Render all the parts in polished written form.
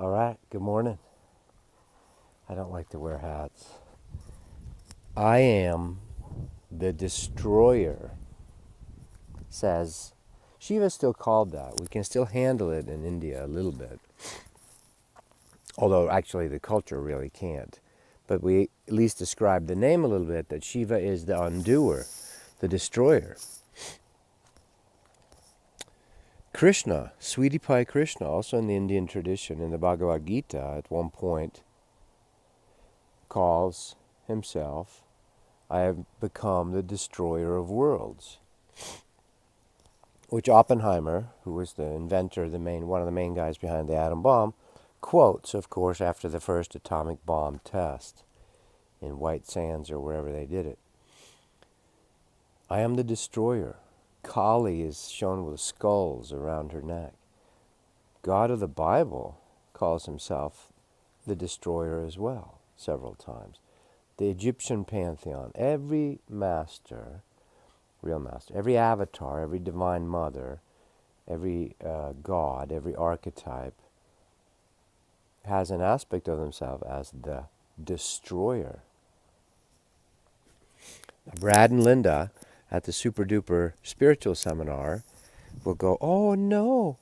All right, good morning. I don't like to wear hats. I am the destroyer, says Shiva's still called that. We can still handle it in India a little bit, although actually the culture really can't. But we at least describe the name a little bit, that Shiva is the undoer, the destroyer. Krishna, Sweetie Pie Krishna, also in the Indian tradition, in the Bhagavad Gita, at one point calls himself, I have become the destroyer of worlds. Which Oppenheimer, who was the inventor, one of the main guys behind the atom bomb, quotes, of course, after the first atomic bomb test in White Sands or wherever they did it. I am the destroyer. Kali is shown with skulls around her neck. God of the Bible calls himself the destroyer as well, several times. The Egyptian pantheon, every master, real master, every avatar, every divine mother, every god, every archetype has an aspect of themselves as the destroyer. Now, Brad and Linda at the Super Duper Spiritual Seminar will go, oh no,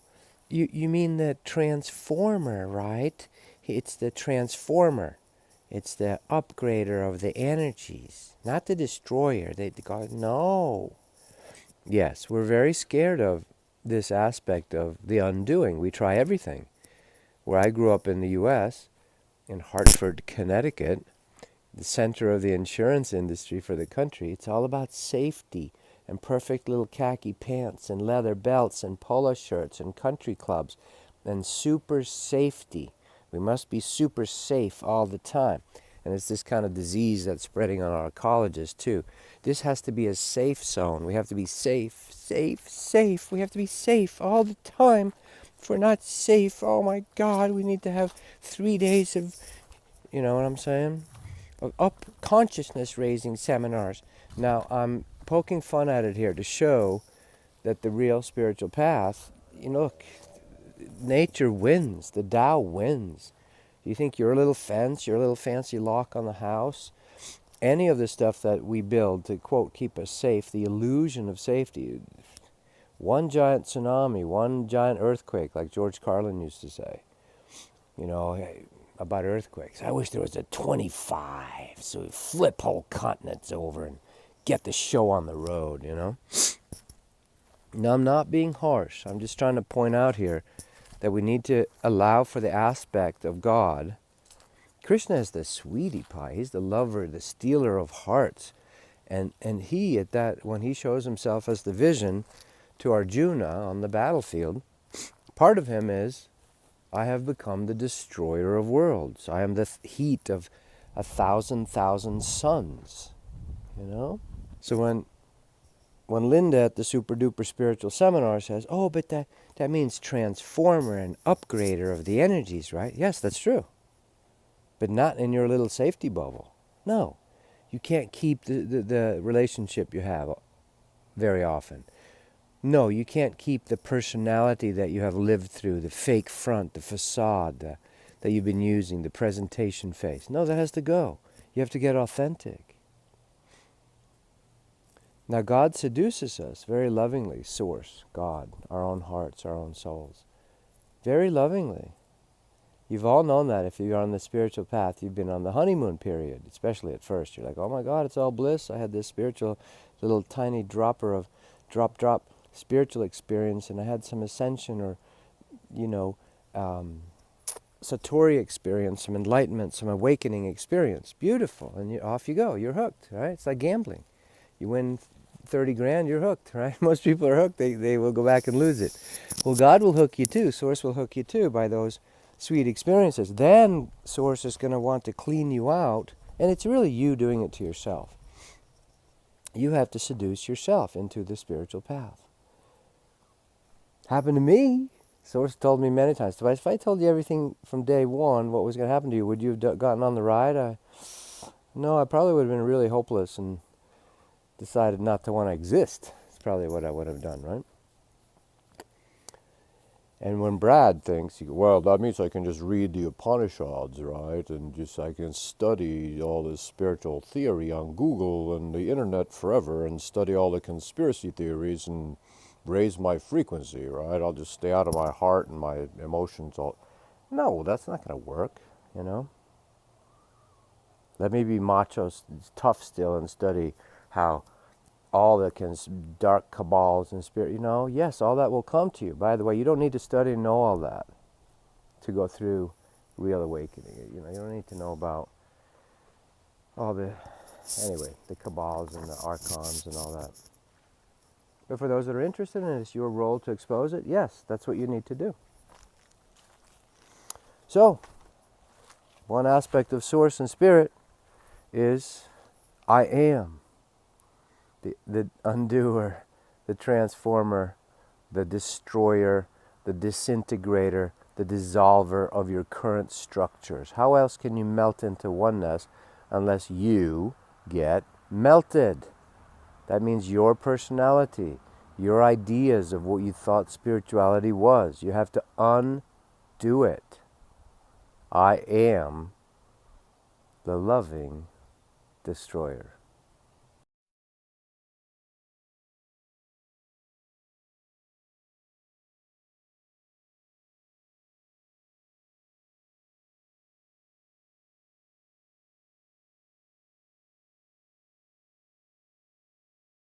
you mean the transformer, right? It's the transformer. It's the upgrader of the energies, not the destroyer. They go, no. Yes, we're very scared of this aspect of the undoing. We try everything. Where I grew up in the U.S., in Hartford, Connecticut, the center of the insurance industry for the country, it's all about safety and perfect little khaki pants and leather belts and polo shirts and country clubs and super safety. We must be super safe all the time. And it's this kind of disease that's spreading on our colleges too. This has to be a safe zone. We have to be safe, safe, safe. We have to be safe all the time. If we're not safe, oh my God, we need to have 3 days of, you know what I'm saying? Of up consciousness raising seminars. Now, I'm poking fun at it here to show that the real spiritual path, look, nature wins. The Tao wins. You think your little fence, your little fancy lock on the house, any of the stuff that we build to, quote, keep us safe, the illusion of safety, one giant tsunami, one giant earthquake, like George Carlin used to say, about earthquakes. I wish there was a 25, so we flip whole continents over and get the show on the road, Now, I'm not being harsh. I'm just trying to point out here that we need to allow for the aspect of God. Krishna is the sweetie pie. He's the lover, the stealer of hearts. And he, when he shows himself as the vision to Arjuna on the battlefield, part of him is, I have become the destroyer of worlds. I am the heat of 1,000,000 suns. So when Linda at the Super Duper Spiritual Seminar says, oh, but that means transformer and upgrader of the energies, right? Yes, that's true. But not in your little safety bubble. No. You can't keep the relationship you have very often. No, you can't keep the personality that you have lived through, the fake front, the facade that you've been using, the presentation face. No, that has to go. You have to get authentic. Now, God seduces us very lovingly, Source, God, our own hearts, our own souls. Very lovingly. You've all known that if you're on the spiritual path, you've been on the honeymoon period, especially at first. You're like, oh my God, it's all bliss. I had this spiritual little tiny dropper of drop spiritual experience, and I had some ascension or, satori experience, some enlightenment, some awakening experience. Beautiful. And off you go. You're hooked, right? It's like gambling. You win 30 grand, you're hooked, right? Most people are hooked. They will go back and lose it. Well, God will hook you too. Source will hook you too by those sweet experiences. Then Source is going to want to clean you out, and it's really you doing it to yourself. You have to seduce yourself into the spiritual path. Happened to me. Source told me many times, Tobias, if I told you everything from day one, what was going to happen to you, would you have gotten on the ride? No, I probably would have been really hopeless and decided not to want to exist. It's probably what I would have done, right? And when Brad thinks, well, that means I can just read the Upanishads, right? And just I can study all this spiritual theory on Google and the internet forever and study all the conspiracy theories and raise my frequency, right? I'll just stay out of my heart and my emotions all. No, that's not going to work, you know? Let me be macho, tough still, and study how all the dark cabals and spirit, yes, all that will come to you. By the way, you don't need to study and know all that to go through real awakening. You don't need to know about all the cabals and the archons and all that. But for those that are interested in it, it's your role to expose it. Yes, that's what you need to do. So, one aspect of Source and Spirit is I am. The undoer, the transformer, the destroyer, the disintegrator, the dissolver of your current structures. How else can you melt into oneness unless you get melted? That means your personality, your ideas of what you thought spirituality was. You have to undo it. I am the loving destroyer.